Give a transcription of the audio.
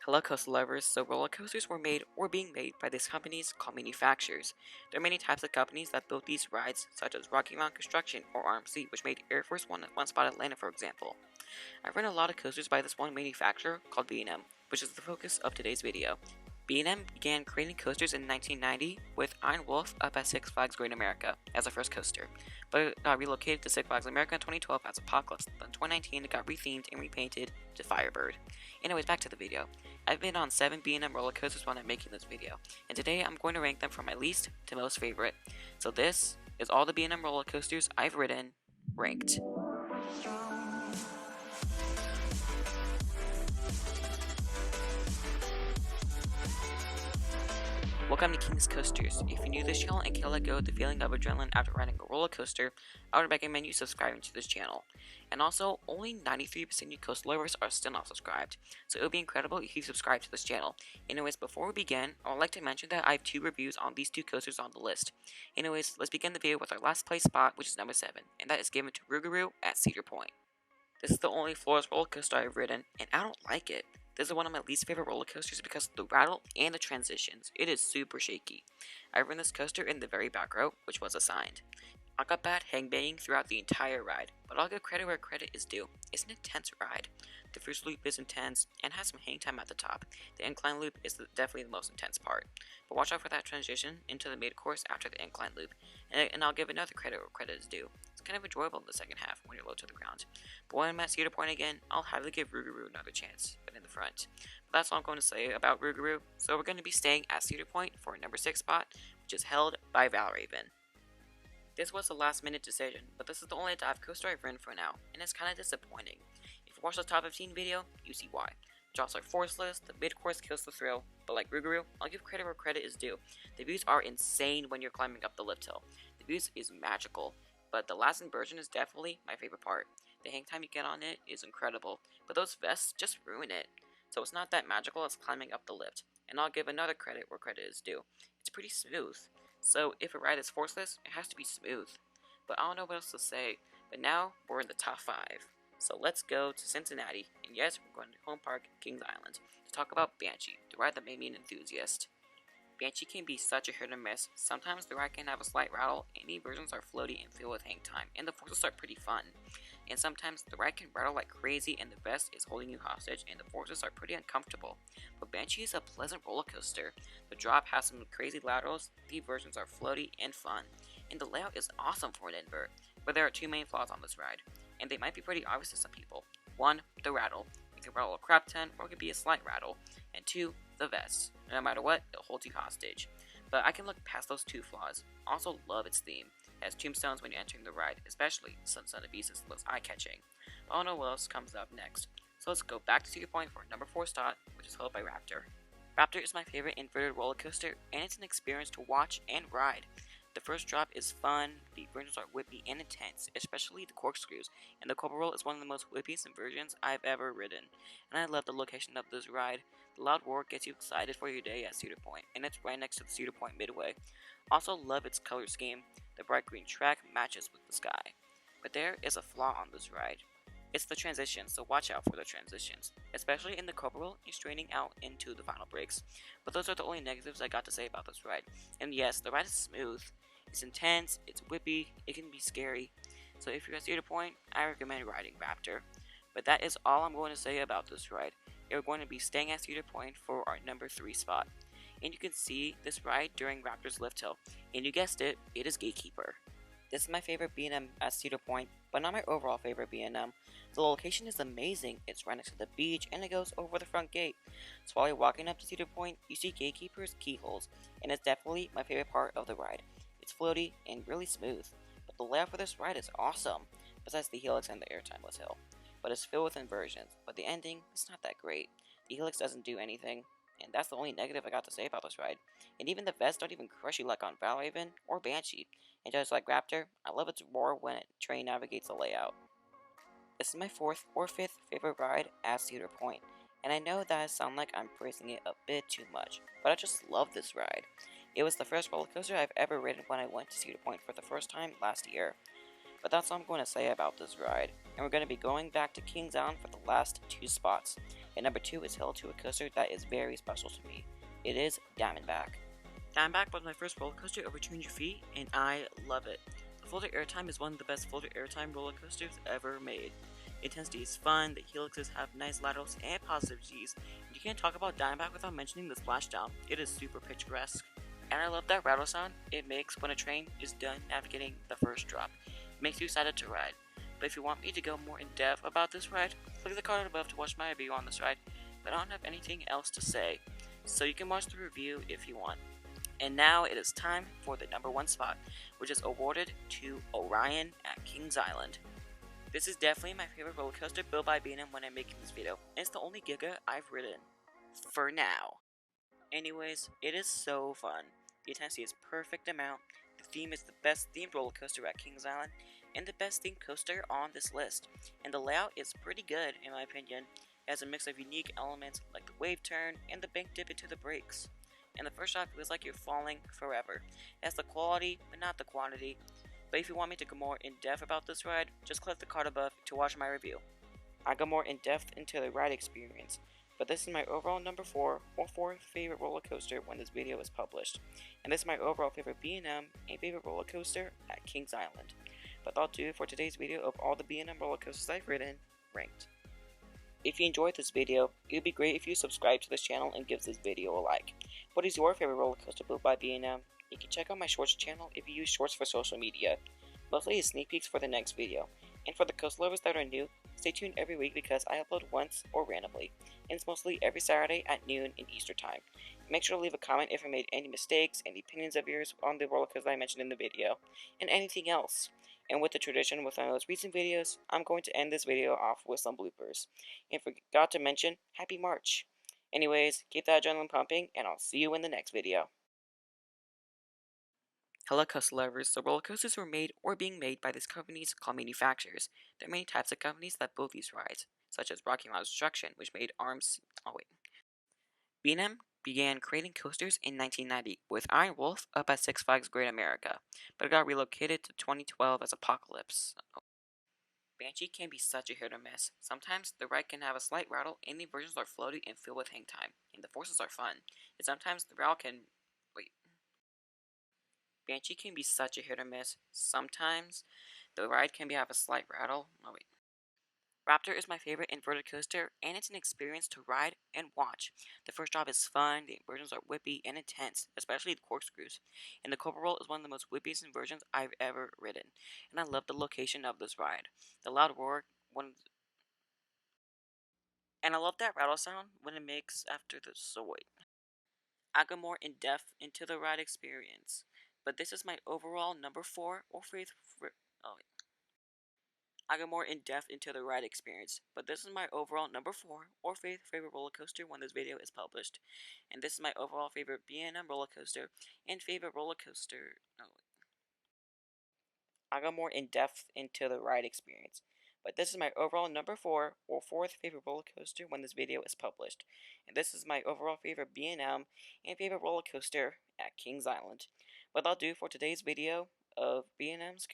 Hello coaster lovers, so roller coasters were made or being made by these companies called manufacturers. There are many types of companies that built these rides, such as Valravn Construction or RMC, which made Air Force One at One Spot Atlanta, for example. I've run a lot of coasters by this one manufacturer called B&M, which is the focus of today's video. B&M began creating coasters in 1990 with Iron Wolf up at Six Flags Great America as the first coaster, but it got relocated to Six Flags America in 2012 as Apocalypse. But in 2019 it got rethemed and repainted to Firebird. Anyways, back to the video. I've been on 7 B&M roller coasters while I'm making this video, and today I'm going to rank them from my least to most favorite. So this is all the B&M roller coasters I've ridden, ranked. Welcome to Kingz Koasterz. If you're new to this channel and can't let go of the feeling of adrenaline after riding a roller coaster, I would recommend you subscribing to this channel. And also, only 93% of you coaster lovers are still not subscribed, so it would be incredible if you subscribe to this channel. Anyways, before we begin, I would like to mention that I have 2 reviews on these 2 coasters on the list. Anyways, let's begin the video with our last place spot, which is number 7, and that is given to Rougarou at Cedar Point. This is the only floorless roller coaster I've ridden, and I don't like it. This is one of my least favorite roller coasters because of the rattle and the transitions. It is super shaky. I ran this coaster in the very back row, which was assigned. I got bad hangbanging throughout the entire ride, but I'll give credit where credit is due. It's an intense ride. The first loop is intense and has some hang time at the top. The incline loop is definitely the most intense part, but watch out for that transition into the mid course after the incline loop, and I'll give another credit where credit is due. It's kind of enjoyable in the second half when you're low to the ground, but when I'm at Cedar Point again, I'll happily give Rougarou another chance, but in the front. But that's all I'm going to say about Rougarou, so we're going to be staying at Cedar Point for our number 6 spot, which is held by Valravn. This was a last minute decision, but this is the only dive coaster I've ridden for now, and it's kinda disappointing. If you watch the top 15 video, you see why. Drops are forceless, the mid-course kills the thrill, but like Rougarou, I'll give credit where credit is due. The views are insane when you're climbing up the lift hill. The views is magical, but the last inversion is definitely my favorite part. The hang time you get on it is incredible, but those vests just ruin it. So it's not that magical as climbing up the lift, and I'll give another credit where credit is due. It's pretty smooth. So if a ride is forceless, it has to be smooth. But I don't know what else to say, but now we're in the top 5. So let's go to Cincinnati, and yes, we're going to home park, Kings Island, to talk about Banshee, the ride that made me an enthusiast. Banshee can be such a hit or miss. Sometimes the ride can have a slight rattle, any versions are floaty and filled with hang time, and the forces are pretty fun. And sometimes the ride can rattle like crazy and the vest is holding you hostage and the forces are pretty uncomfortable. But Banshee is a pleasant roller coaster. The drop has some crazy laterals, the versions are floaty and fun, and the layout is awesome for an invert. But there are 2 main flaws on this ride, and they might be pretty obvious to some people. 1, the rattle. It can rattle a crap ton or it can be a slight rattle. And 2, the vest. No matter what, it'll hold you hostage. But I can look past those 2 flaws. Also love its theme. It has tombstones when you're entering the ride, especially since Son of Beast is the most eye-catching. But I don't know what else comes up next. So let's go back to Cedar Point for number 4 spot, which is held by Raptor. Raptor is my favorite inverted roller coaster, and it's an experience to watch and ride. The first drop is fun, the inversions are whippy and intense, especially the corkscrews, and the corporal is one of the most whippiest inversions I've ever ridden. And I love the location of this ride. The loud roar gets you excited for your day at Cedar Point, and it's right next to the Cedar Point Midway. Also love its color scheme. The bright green track matches with the sky. But there is a flaw on this ride. It's the transitions, so watch out for the transitions, especially in the corporal and straining out into the final breaks. But those are the only negatives I got to say about this ride. And yes, the ride is smooth. It's intense, it's whippy, it can be scary. So if you're at Cedar Point, I recommend riding Raptor. But that is all I'm going to say about this ride. We're going to be staying at Cedar Point for our number 3 spot. And you can see this ride during Raptor's lift hill. And you guessed it, it is Gatekeeper. This is my favorite B&M at Cedar Point, but not my overall favorite B&M. The location is amazing, it's right next to the beach and it goes over the front gate. So while you're walking up to Cedar Point, you see Gatekeeper's keyholes, and it's definitely my favorite part of the ride. It's floaty and really smooth, but the layout for this ride is awesome, besides the helix and the Airtime hill. But it's filled with inversions, but the ending is not that great. The helix doesn't do anything, and that's the only negative I got to say about this ride. And even the vests don't even crush you like on Valravn or Banshee. And just like Raptor, I love its roar when a train navigates the layout. This is my 4th or 5th favorite ride at Cedar Point, and I know that I sound like I'm praising it a bit too much, but I just love this ride. It was the first roller coaster I've ever ridden when I went to Cedar Point for the first time last year. But that's all I'm going to say about this ride, and we're going to be going back to King's Island for the last 2 spots. And number 2 is held to a coaster that is very special to me. It is Diamondback. Diamondback was my first roller coaster over 200 feet, and I love it. The floater airtime is one of the best floater airtime roller coasters ever made. The intensity is fun, the helixes have nice laterals and positive G's, and you can't talk about Diamondback without mentioning the splashdown. It is super picturesque. And I love that rattle sound it makes when a train is done navigating the first drop. It makes you excited to ride. But if you want me to go more in depth about this ride, click the card above to watch my review on this ride, but I don't have anything else to say, so you can watch the review if you want. And now it is time for the number 1 spot, which is awarded to Orion at King's Island. This is definitely my favorite roller coaster built by B&M when I'm making this video, and it's the only Giga I've ridden. For now. Anyways, it is so fun. The intensity is perfect amount, the theme is the best themed roller coaster at King's Island, and the best themed coaster on this list. And the layout is pretty good in my opinion. It has a mix of unique elements like the wave turn and the bank dip into the brakes. And the first shot feels like you're falling forever. It has the quality, but not the quantity. But if you want me to go more in depth about this ride, just click the card above to watch my review. I go more in depth into the ride experience, but this is my overall number 4 or 4th favorite roller coaster when this video is published. And this is my overall favorite B&M and favorite roller coaster at King's Island. But that'll do it for today's video of all the B&M roller coasters I've ridden, ranked. If you enjoyed this video, it would be great if you subscribe to this channel and give this video a like. What is your favorite roller coaster built by B&M? You can check out my shorts channel if you use shorts for social media. Mostly it's sneak peeks for the next video. And for the coast lovers that are new, stay tuned every week because I upload once or randomly. And it's mostly every Saturday at noon in Easter time. Make sure to leave a comment if I made any mistakes, any opinions of yours on the roller coaster I mentioned in the video, and anything else. And with the tradition with my most recent videos, I'm going to end this video off with some bloopers. And forgot to mention, Happy March! Anyways, keep that adrenaline pumping, and I'll see you in the next video. Hello coaster lovers, the roller coasters were made or being made by these companies called manufacturers. There are many types of companies that build these rides, such as Rocky Mountain Construction, which made B&M began creating coasters in 1990 with Iron Wolf up at Six Flags Great America, but it got relocated to 2012 as Apocalypse. Banshee can be such a hit or miss. Sometimes the ride can have a slight rattle and the versions are floaty and filled with hang time, and the forces are fun. And sometimes the rattle can... Banshee can be such a hit or miss. Sometimes the ride can have a slight rattle. Raptor is my favorite inverted coaster, and it's an experience to ride and watch. The first drop is fun, the inversions are whippy and intense, especially the corkscrews. And the Cobra Roll is one of the most whippiest inversions I've ever ridden. And I love the location of this ride. The loud roar, and I love that rattle sound when it makes after the soy. I go more in depth into the ride experience, but this is my overall number 4 or 5th. I go more in depth into the ride experience, but this is my overall number 4 or 5th favorite roller coaster when this video is published. And this is my overall favorite B&M roller coaster and favorite roller coaster. I go more in depth into the ride experience, but this is my overall number 4 or 4th favorite roller coaster when this video is published. And this is my overall favorite B&M and favorite roller coaster at King's Island. But that'll do for today's video of B&M's